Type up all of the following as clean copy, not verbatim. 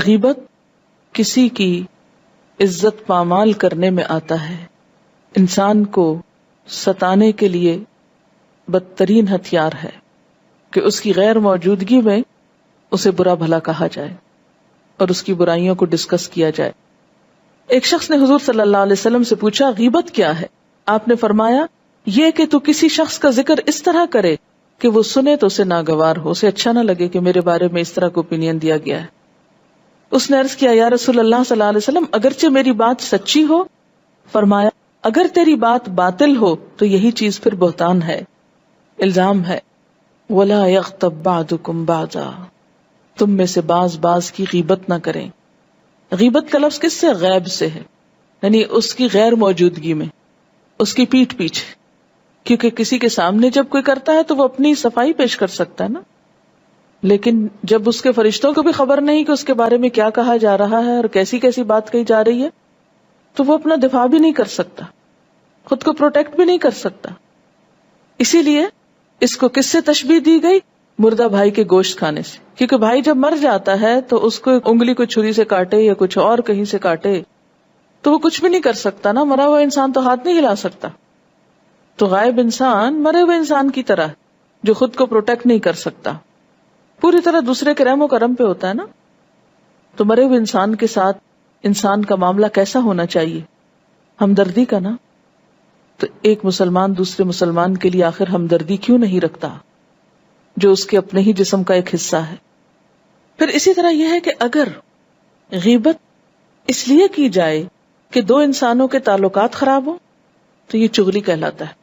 غیبت کسی کی عزت پامال کرنے میں آتا ہے، انسان کو ستانے کے لیے بدترین ہتھیار ہے کہ اس کی غیر موجودگی میں اسے برا بھلا کہا جائے اور اس کی برائیوں کو ڈسکس کیا جائے۔ ایک شخص نے حضور صلی اللہ علیہ وسلم سے پوچھا غیبت کیا ہے؟ آپ نے فرمایا یہ کہ تو کسی شخص کا ذکر اس طرح کرے کہ وہ سنے تو اسے ناگوار ہو، اسے اچھا نہ لگے کہ میرے بارے میں اس طرح کا اوپینین دیا گیا ہے۔ اس نے عرض کیا یا رسول اللہ صلی اللہ علیہ وسلم اگرچہ میری بات سچی ہو؟ فرمایا اگر تیری بات باطل ہو تو یہی چیز پھر بہتان ہے، الزام ہے۔ وَلَا يَغْتَبْ بَعْضُكُمْ بَعْضًا، تم میں سے بعض کی غیبت نہ کریں۔ غیبت کا لفظ کس سے؟ غیب سے ہے، یعنی اس کی غیر موجودگی میں، اس کی پیٹھ پیچھے، کیونکہ کسی کے سامنے جب کوئی کرتا ہے تو وہ اپنی صفائی پیش کر سکتا ہے نا، لیکن جب اس کے فرشتوں کو بھی خبر نہیں کہ اس کے بارے میں کیا کہا جا رہا ہے اور کیسی کیسی بات کہی جا رہی ہے، تو وہ اپنا دفاع بھی نہیں کر سکتا، خود کو پروٹیکٹ بھی نہیں کر سکتا۔ اسی لیے اس کو کس سے تشبیہ دی گئی؟ مردہ بھائی کے گوشت کھانے سے، کیونکہ بھائی جب مر جاتا ہے تو اس کو انگلی کو چھری سے کاٹے یا کچھ اور کہیں سے کاٹے تو وہ کچھ بھی نہیں کر سکتا نا، مرا ہوا انسان تو ہاتھ نہیں ہلا سکتا۔ تو غائب انسان مرے ہوئے انسان کی طرح جو خود کو پروٹیکٹ نہیں کر سکتا، پوری طرح دوسرے کے رحم و کرم پہ ہوتا ہے نا۔ تو مرے ہوئے انسان کے ساتھ انسان کا معاملہ کیسا ہونا چاہیے؟ ہمدردی کا نا۔ تو ایک مسلمان دوسرے مسلمان کے لیے آخر ہمدردی کیوں نہیں رکھتا جو اس کے اپنے ہی جسم کا ایک حصہ ہے؟ پھر اسی طرح یہ ہے کہ اگر غیبت اس لیے کی جائے کہ دو انسانوں کے تعلقات خراب ہوں تو یہ چغلی کہلاتا ہے،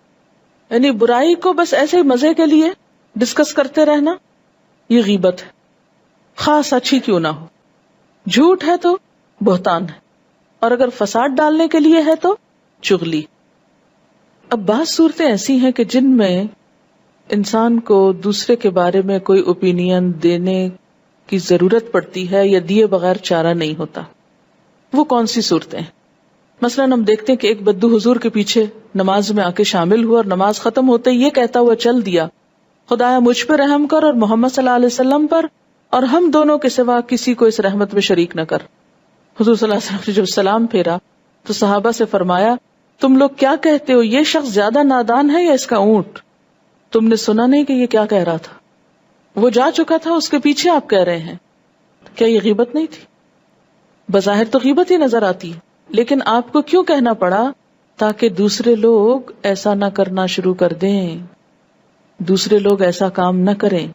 یعنی برائی کو بس ایسے مزے کے لیے ڈسکس کرتے رہنا، یہ غیبت ہے، خاص اچھی کیوں نہ ہو۔ جھوٹ ہے تو بہتان ہے، اور اگر فساد ڈالنے کے لیے ہے تو چغلی۔ اب بعض صورتیں ایسی ہیں کہ جن میں انسان کو دوسرے کے بارے میں کوئی اوپینین دینے کی ضرورت پڑتی ہے یا دیے بغیر چارہ نہیں ہوتا۔ وہ کون سی صورتیں ہیں؟ مثلا ہم دیکھتے ہیں کہ ایک بدو حضور کے پیچھے نماز میں آ کے شامل ہوا اور نماز ختم ہوتے یہ کہتا ہوا چل دیا خدایا مجھ پر رحم کر اور محمد صلی اللہ علیہ وسلم پر، اور ہم دونوں کے سوا کسی کو اس رحمت میں شریک نہ کر۔ حضور صلی اللہ علیہ وسلم نے جب سلام پھیرا تو صحابہ سے فرمایا تم لوگ کیا کہتے ہو، یہ شخص زیادہ نادان ہے یا اس کا اونٹ؟ تم نے سنا نہیں کہ یہ کیا کہہ رہا تھا؟ وہ جا چکا تھا، اس کے پیچھے آپ کہہ رہے ہیں، کیا یہ غیبت نہیں تھی؟ بظاہر تو غیبت ہی نظر آتی ہے، لیکن آپ کو کیوں کہنا پڑا؟ تاکہ دوسرے لوگ ایسا نہ کرنا شروع کر دیں، دوسرے لوگ ایسا کام نہ کریں۔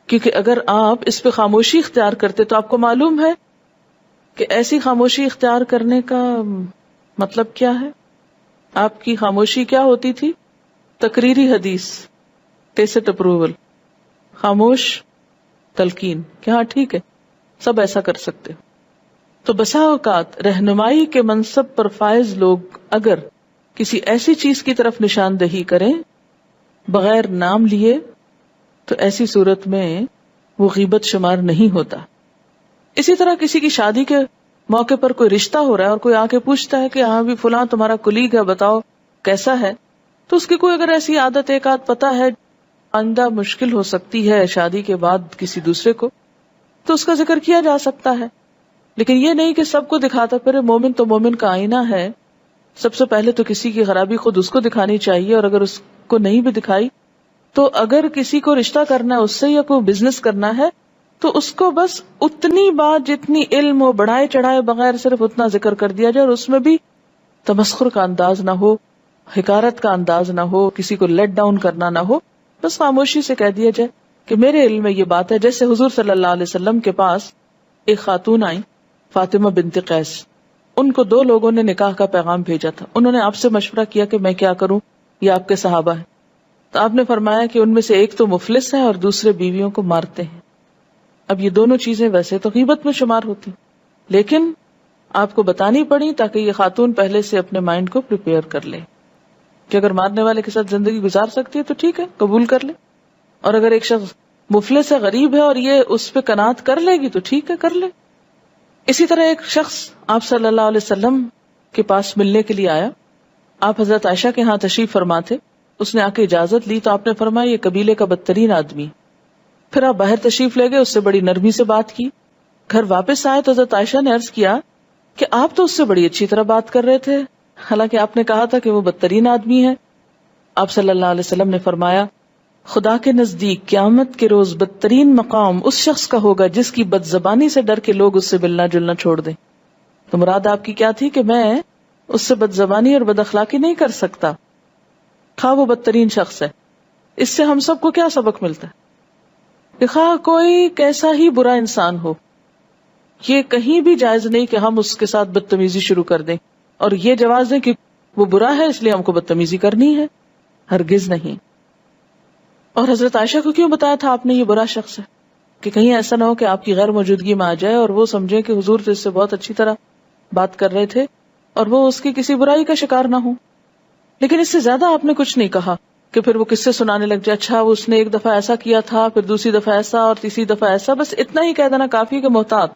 کیونکہ اگر آپ اس پہ خاموشی اختیار کرتے تو آپ کو معلوم ہے کہ ایسی خاموشی اختیار کرنے کا مطلب کیا ہے۔ آپ کی خاموشی کیا ہوتی تھی؟ تقریری حدیث، ٹیسٹ اپروول، خاموش تلقین کہ ہاں ٹھیک ہے سب ایسا کر سکتے۔ تو بسا اوقات رہنمائی کے منصب پر فائز لوگ اگر کسی ایسی چیز کی طرف نشاندہی کریں بغیر نام لیے تو ایسی صورت میں وہ غیبت شمار نہیں ہوتا۔ اسی طرح کسی کی شادی کے موقع پر کوئی رشتہ ہو رہا ہے اور کوئی آ کے پوچھتا ہے کہ ہاں بھی فلاں تمہارا کلیگ ہے بتاؤ کیسا ہے، تو اس کی کوئی اگر ایسی عادت ایک آدھ پتہ ہے آئندہ مشکل ہو سکتی ہے شادی کے بعد کسی دوسرے کو، تو اس کا ذکر کیا جا سکتا ہے۔ لیکن یہ نہیں کہ سب کو دکھاتا پھر، مومن تو مومن کا آئینہ ہے، سب سے پہلے تو کسی کی خرابی خود اس کو دکھانی چاہیے، اور اگر اس کو نہیں بھی دکھائی تو اگر کسی کو رشتہ کرنا ہے اس سے یا کوئی بزنس کرنا ہے تو اس کو بس اتنی بات جتنی علم ہو بڑھائے چڑھائے بغیر صرف اتنا ذکر کر دیا جائے، اور اس میں بھی تمسخر کا انداز نہ ہو، حقارت کا انداز نہ ہو، کسی کو لیٹ ڈاؤن کرنا نہ ہو، بس خاموشی سے کہہ دیا جائے کہ میرے علم میں یہ بات ہے۔ جیسے حضور صلی اللہ علیہ وسلم کے پاس ایک خاتون آئی فاطمہ بنت قیس، ان کو 2 لوگوں نے نکاح کا پیغام بھیجا تھا، انہوں نے آپ سے مشورہ کیا کہ میں کیا کروں، یہ آپ کے صحابہ ہیں، تو آپ نے فرمایا کہ ان میں سے ایک تو مفلس ہے اور دوسرے بیویوں کو مارتے ہیں۔ اب یہ دونوں چیزیں ویسے تو غیبت میں شمار ہوتی، لیکن آپ کو بتانی پڑی تاکہ یہ خاتون پہلے سے اپنے مائنڈ کو پریپیئر کر لے کہ اگر مارنے والے کے ساتھ زندگی گزار سکتی ہے تو ٹھیک ہے قبول کر لے، اور اگر ایک شخص مفلس ہے غریب ہے اور یہ اس پہ قناعت کر لے گی تو ٹھیک ہے کر لے۔ اسی طرح ایک شخص آپ صلی اللہ علیہ وسلم کے پاس ملنے کے لیے آیا، آپ حضرت عائشہ کے ہاں تشریف فرما تھے، اس نے آ کے اجازت لی تو آپ نے فرمایا یہ قبیلے کا بدترین آدمی، پھر آپ باہر تشریف لے گئے، اس سے بڑی نرمی سے بات کی، گھر واپس آئے تو حضرت عائشہ نے عرض کیا کہ آپ تو اس سے بڑی اچھی طرح بات کر رہے تھے، حالانکہ آپ نے کہا تھا کہ وہ بدترین آدمی ہے۔ آپ صلی اللہ علیہ وسلم نے فرمایا، خدا کے نزدیک قیامت کے روز بدترین مقام اس شخص کا ہوگا جس کی بد زبانی سے ڈر کے لوگ اس سے ملنا جلنا چھوڑ دیں۔ تو مراد آپ کی کیا تھی کہ میں اس سے بد زبانی اور بد اخلاقی نہیں کر سکتا، خواہ وہ بدترین شخص ہے۔ اس سے ہم سب کو کیا سبق ملتا ہے کہ خواہ کوئی کیسا ہی برا انسان ہو، یہ کہیں بھی جائز نہیں کہ ہم اس کے ساتھ بدتمیزی شروع کر دیں اور یہ جواز دیں کہ وہ برا ہے اس لیے ہم کو بدتمیزی کرنی ہے، ہرگز نہیں۔ اور حضرت عائشہ کو کیوں بتایا تھا آپ نے یہ برا شخص ہے؟ کہ کہیں ایسا نہ ہو کہ آپ کی غیر موجودگی میں آ جائے اور وہ سمجھے کہ حضور تو اس سے بہت اچھی طرح بات کر رہے تھے اور وہ اس کی کسی برائی کا شکار نہ ہو۔ لیکن اس سے زیادہ آپ نے کچھ نہیں کہا کہ پھر وہ قصے سنانے لگ جائے، اچھا وہ اس نے ایک دفعہ ایسا کیا تھا، پھر دوسری دفعہ ایسا اور تیسری دفعہ ایسا، بس اتنا ہی کہہ دینا کافی کہ محتاط۔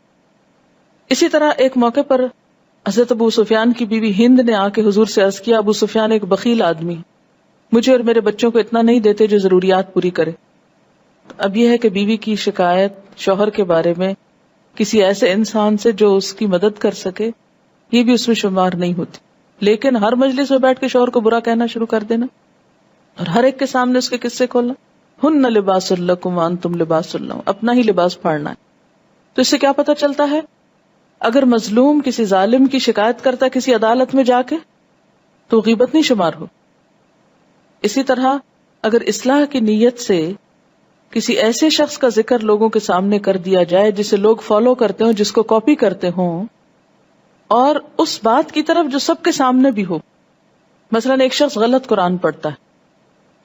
اسی طرح ایک موقع پر حضرت ابو سفیان کی بیوی ہند نے آ کے حضور سے عرض کیا، ابو سفیان ایک بخیل آدمی، مجھے اور میرے بچوں کو اتنا نہیں دیتے جو ضروریات پوری کرے۔ اب یہ ہے کہ بیوی کی شکایت شوہر کے بارے میں کسی ایسے انسان سے جو اس کی مدد کر سکے، یہ بھی اس میں شمار نہیں ہوتی، لیکن ہر مجلس میں بیٹھ کے شوہر کو برا کہنا شروع کر دینا اور ہر ایک کے سامنے اس کے قصے کھولنا، ہن لباس لکم وانتم لباس لہم، اپنا ہی لباس پھاڑنا ہے۔ تو اس سے کیا پتہ چلتا ہے؟ اگر مظلوم کسی ظالم کی شکایت کرتا کسی عدالت میں جا کے تو غیبت نہیں شمار ہو۔ اسی طرح اگر اصلاح کی نیت سے کسی ایسے شخص کا ذکر لوگوں کے سامنے کر دیا جائے جسے لوگ فالو کرتے ہوں، جس کو کاپی کرتے ہوں، اور اس بات کی طرف جو سب کے سامنے بھی ہو، مثلا ایک شخص غلط قرآن پڑھتا ہے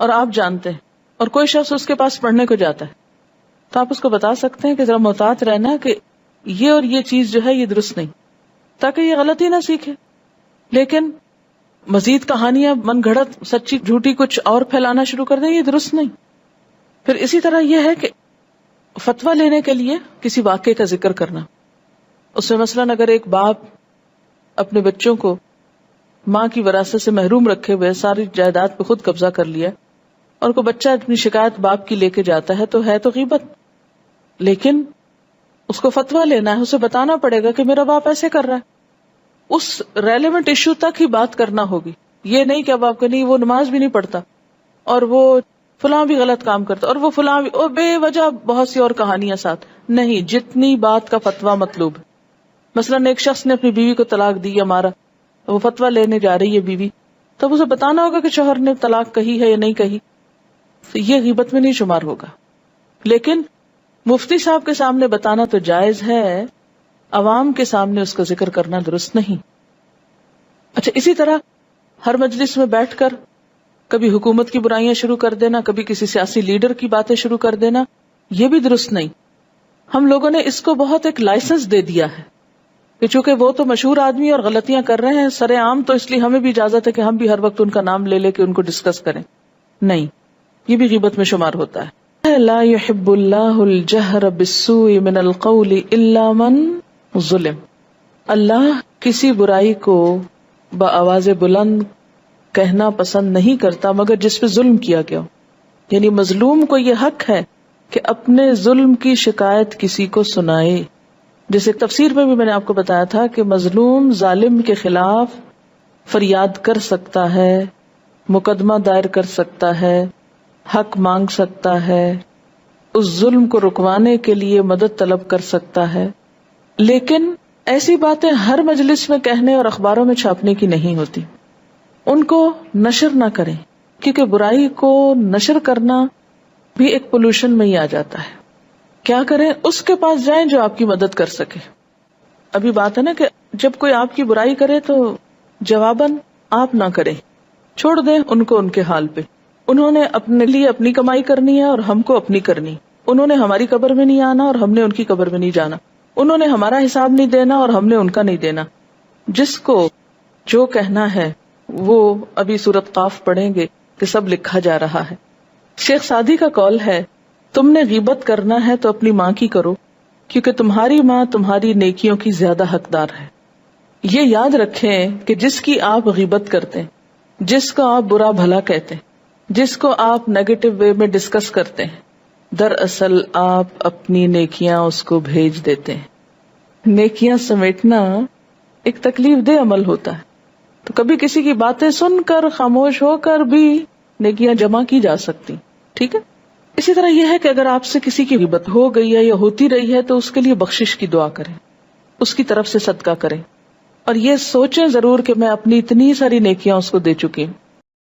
اور آپ جانتے ہیں اور کوئی شخص اس کے پاس پڑھنے کو جاتا ہے، تو آپ اس کو بتا سکتے ہیں کہ ذرا محتاط رہنا کہ یہ اور یہ چیز جو ہے یہ درست نہیں، تاکہ یہ غلطی نہ سیکھے۔ لیکن مزید کہانیاں من گھڑت سچی جھوٹی کچھ اور پھیلانا شروع کر دیں، یہ درست نہیں۔ پھر اسی طرح یہ ہے کہ فتویٰ لینے کے لیے کسی واقعے کا ذکر کرنا، اس میں مثلاً اگر ایک باپ اپنے بچوں کو ماں کی وراثت سے محروم رکھے ہوئے ساری جائیداد پہ خود قبضہ کر لیا اور کوئی بچہ اپنی شکایت باپ کی لے کے جاتا ہے تو غیبت، لیکن اس کو فتویٰ لینا ہے، اسے بتانا پڑے گا کہ میرا باپ ایسے کر رہا ہے، اس ریلیونٹ ایشو تک ہی بات کرنا ہوگی، یہ نہیں کہ اب آپ کو نہیں وہ نماز بھی نہیں پڑھتا اور وہ فلاں بھی غلط کام کرتا اور وہ فلاں بھی، اور بے وجہ بہت سی اور کہانیاں ساتھ نہیں، جتنی بات کا فتویٰ مطلوب ہے۔ مثلاً ایک شخص نے اپنی بیوی کو طلاق دی یا مارا، وہ فتویٰ لینے جا رہی ہے بیوی، تب اسے بتانا ہوگا کہ شوہر نے طلاق کہی ہے یا نہیں کہی، تو یہ غیبت میں نہیں شمار ہوگا۔ لیکن مفتی صاحب کے سامنے بتانا تو جائز ہے، عوام کے سامنے اس کا ذکر کرنا درست نہیں۔ اچھا، اسی طرح ہر مجلس میں بیٹھ کر کبھی حکومت کی برائیاں شروع کر دینا، کبھی کسی سیاسی لیڈر کی باتیں شروع کر دینا، یہ بھی درست نہیں۔ ہم لوگوں نے اس کو بہت ایک لائسنس دے دیا ہے کہ چونکہ وہ تو مشہور آدمی اور غلطیاں کر رہے ہیں سر عام، تو اس لیے ہمیں بھی اجازت ہے کہ ہم بھی ہر وقت ان کا نام لے لے کے ان کو ڈسکس کریں۔ نہیں، یہ بھی غیبت میں شمار ہوتا ہے۔ لا يحب اللہ الجہر بالسوء من القول الا من ظلم، اللہ کسی برائی کو بآواز بلند کہنا پسند نہیں کرتا مگر جس پہ ظلم کیا گیا ہو، یعنی مظلوم کو یہ حق ہے کہ اپنے ظلم کی شکایت کسی کو سنائے۔ جیسے تفسیر میں بھی میں نے آپ کو بتایا تھا کہ مظلوم ظالم کے خلاف فریاد کر سکتا ہے، مقدمہ دائر کر سکتا ہے، حق مانگ سکتا ہے، اس ظلم کو رکوانے کے لیے مدد طلب کر سکتا ہے، لیکن ایسی باتیں ہر مجلس میں کہنے اور اخباروں میں چھاپنے کی نہیں ہوتی۔ ان کو نشر نہ کریں، کیونکہ برائی کو نشر کرنا بھی ایک پولوشن میں ہی آ جاتا ہے۔ کیا کریں؟ اس کے پاس جائیں جو آپ کی مدد کر سکے۔ ابھی بات ہے نا کہ جب کوئی آپ کی برائی کرے تو جواباً آپ نہ کریں، چھوڑ دیں ان کو ان کے حال پہ۔ انہوں نے اپنے لیے اپنی کمائی کرنی ہے اور ہم کو اپنی کرنی۔ انہوں نے ہماری قبر میں نہیں آنا اور ہم نے ان کی قبر میں نہیں جانا۔ انہوں نے ہمارا حساب نہیں دینا اور ہم نے ان کا نہیں دینا۔ جس کو جو کہنا ہے وہ ابھی سورۃ قاف پڑھیں گے کہ سب لکھا جا رہا ہے۔ شیخ سعدی کا قول ہے، تم نے غیبت کرنا ہے تو اپنی ماں کی کرو، کیونکہ تمہاری ماں تمہاری نیکیوں کی زیادہ حقدار ہے۔ یہ یاد رکھیں کہ جس کی آپ غیبت کرتے ہیں، جس کو آپ برا بھلا کہتے ہیں، جس کو آپ نیگیٹو وے میں ڈسکس کرتے ہیں، دراصل آپ اپنی نیکیاں اس کو بھیج دیتے ہیں۔ نیکیاں سمیٹنا ایک تکلیف دہ عمل ہوتا ہے، تو کبھی کسی کی باتیں سن کر خاموش ہو کر بھی نیکیاں جمع کی جا سکتی، ٹھیک ہے. اسی طرح یہ ہے کہ اگر آپ سے کسی کی غیبت ہو گئی ہے یا ہوتی رہی ہے تو اس کے لیے بخشش کی دعا کریں، اس کی طرف سے صدقہ کریں، اور یہ سوچیں ضرور کہ میں اپنی اتنی ساری نیکیاں اس کو دے چکی ہوں.